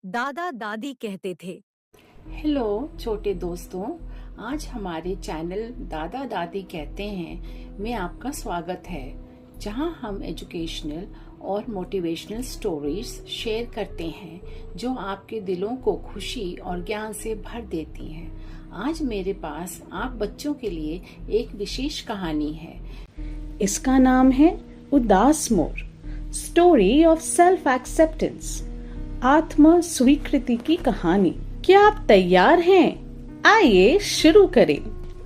दादा दादी कहते थे। हेलो छोटे दोस्तों, आज हमारे चैनल दादा दादी कहते हैं में आपका स्वागत है, जहां हम एजुकेशनल और मोटिवेशनल स्टोरीज शेयर करते हैं जो आपके दिलों को खुशी और ज्ञान से भर देती हैं। आज मेरे पास आप बच्चों के लिए एक विशेष कहानी है। इसका नाम है उदास मोर, स्टोरी ऑफ सेल्फ एक्सेप्टेंस, आत्म स्वीकृति की कहानी। क्या आप तैयार हैं? आइए शुरू करें।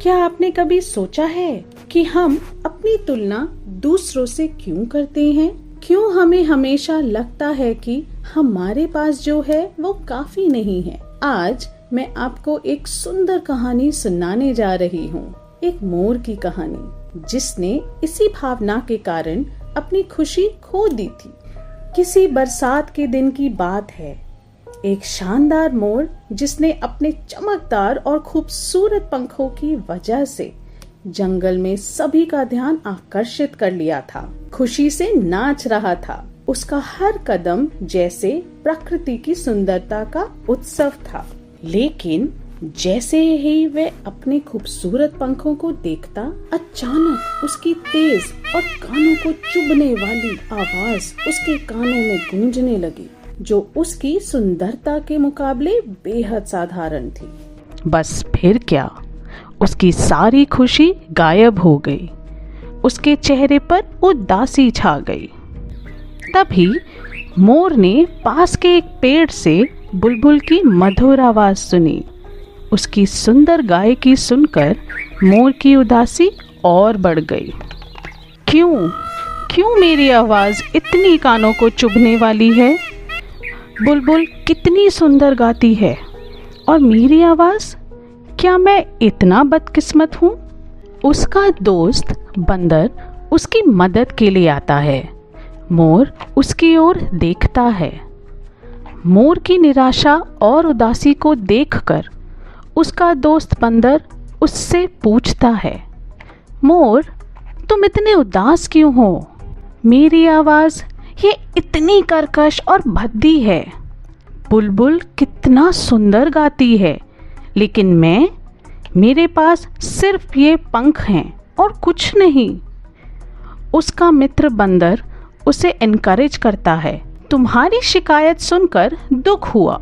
क्या आपने कभी सोचा है कि हम अपनी तुलना दूसरों से क्यों करते हैं? क्यों हमें हमेशा लगता है कि हमारे पास जो है वो काफी नहीं है? आज मैं आपको एक सुंदर कहानी सुनाने जा रही हूँ, एक मोर की कहानी जिसने इसी भावना के कारण अपनी खुशी खो दी थी। किसी बरसात के दिन की बात है। एक शानदार मोर जिसने अपने चमकदार और खूबसूरत पंखों की वजह से जंगल में सभी का ध्यान आकर्षित कर लिया था, खुशी से नाच रहा था। उसका हर कदम जैसे प्रकृति की सुंदरता का उत्सव था। लेकिन जैसे ही वह अपने खूबसूरत पंखों को देखता, अचानक उसकी तेज और कानों को चुभने वाली आवाज उसके कानों में गूंजने लगी, जो उसकी सुंदरता के मुकाबले बेहद साधारण थी। बस फिर क्या, उसकी सारी खुशी गायब हो गई। उसके चेहरे पर उदासी छा गई। तभी मोर ने पास के एक पेड़ से बुलबुल की मधुर आवाज सुनी। उसकी सुंदर गायकी सुनकर मोर की उदासी और बढ़ गई। क्यों मेरी आवाज इतनी कानों को चुभने वाली है? बुलबुल कितनी सुंदर गाती है और मेरी आवाज, क्या मैं इतना बदकिस्मत हूँ? उसका दोस्त बंदर उसकी मदद के लिए आता है। मोर उसकी ओर देखता है। मोर की निराशा और उदासी को देखकर उसका दोस्त बंदर उससे पूछता है, मोर, तुम इतने उदास क्यों हो? मेरी आवाज ये इतनी कर्कश और भद्दी है। बुलबुल कितना सुंदर गाती है, लेकिन मेरे पास सिर्फ ये पंख हैं और कुछ नहीं। उसका मित्र बंदर उसे एनकरेज करता है। तुम्हारी शिकायत सुनकर दुख हुआ,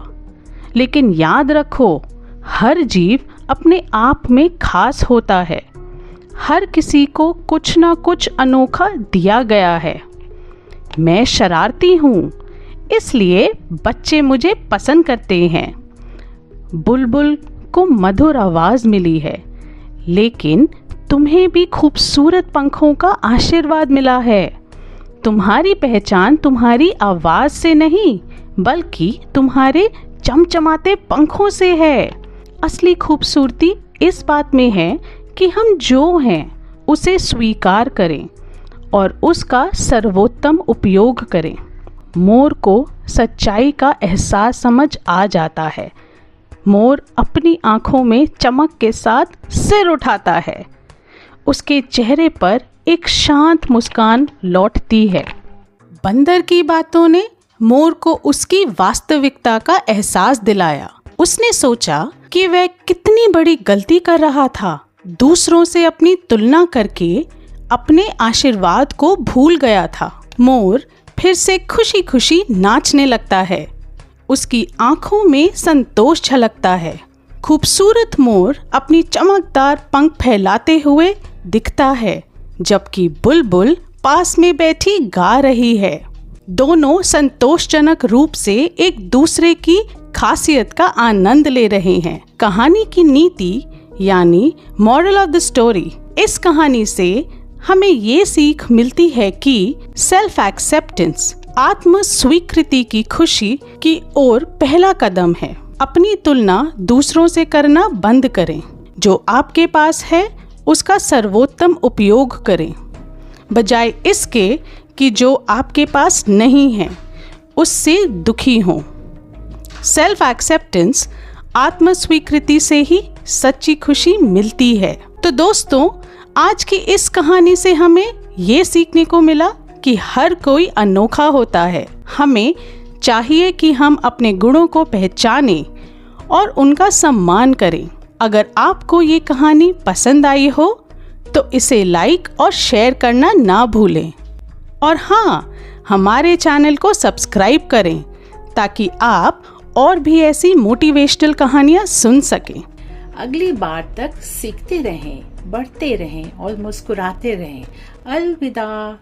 लेकिन याद रखो, हर जीव अपने आप में खास होता है। हर किसी को कुछ ना कुछ अनोखा दिया गया है। मैं शरारती हूँ, इसलिए बच्चे मुझे पसंद करते हैं। बुलबुल को मधुर आवाज मिली है, लेकिन तुम्हें भी खूबसूरत पंखों का आशीर्वाद मिला है। तुम्हारी पहचान तुम्हारी आवाज से नहीं, बल्कि तुम्हारे चमचमाते पंखों से है। असली खूबसूरती इस बात में है कि हम जो हैं उसे स्वीकार करें और उसका सर्वोत्तम उपयोग करें। मोर को सच्चाई का एहसास समझ आ जाता है। मोर अपनी आंखों में चमक के साथ सिर उठाता है। उसके चेहरे पर एक शांत मुस्कान लौटती है। बंदर की बातों ने मोर को उसकी वास्तविकता का एहसास दिलाया। उसने सोचा कि वह कितनी बड़ी गलती कर रहा था। दूसरों से अपनी तुलना करके अपने आशीर्वाद को भूल गया था। मोर फिर से खुशी खुशी नाचने लगता है। उसकी आंखों में संतोष झलकता है। खूबसूरत मोर अपनी चमकदार पंख फैलाते हुए दिखता है, जबकि बुलबुल पास में बैठी गा रही है। दोनों संतोषजनक रूप से एक दूसरे की खासियत का आनंद ले रहे हैं। कहानी की नीति यानी मॉरल ऑफ द स्टोरी, इस कहानी से हमें ये सीख मिलती है कि सेल्फ एक्सेप्टेंस, आत्म स्वीकृति की खुशी की ओर पहला कदम है। अपनी तुलना दूसरों से करना बंद करें। जो आपके पास है उसका सर्वोत्तम उपयोग करें, बजाय इसके कि जो आपके पास नहीं है उससे दुखी हों। सेल्फ एक्सेप्टेंस, आत्म स्वीकृति से ही सच्ची खुशी मिलती है। तो दोस्तों, आज की इस कहानी से हमें ये सीखने को मिला कि हर कोई अनोखा होता है। हमें चाहिए कि हम अपने गुणों को पहचानें और उनका सम्मान करें। अगर आपको ये कहानी पसंद आई हो तो इसे लाइक और शेयर करना ना भूलें। और हाँ, हमारे चैनल को सब्सक्राइब करें ताकि आप और भी ऐसी मोटिवेशनल कहानियाँ सुन सकें। अगली बार तक सीखते रहें, बढ़ते रहें और मुस्कुराते रहें। अलविदा।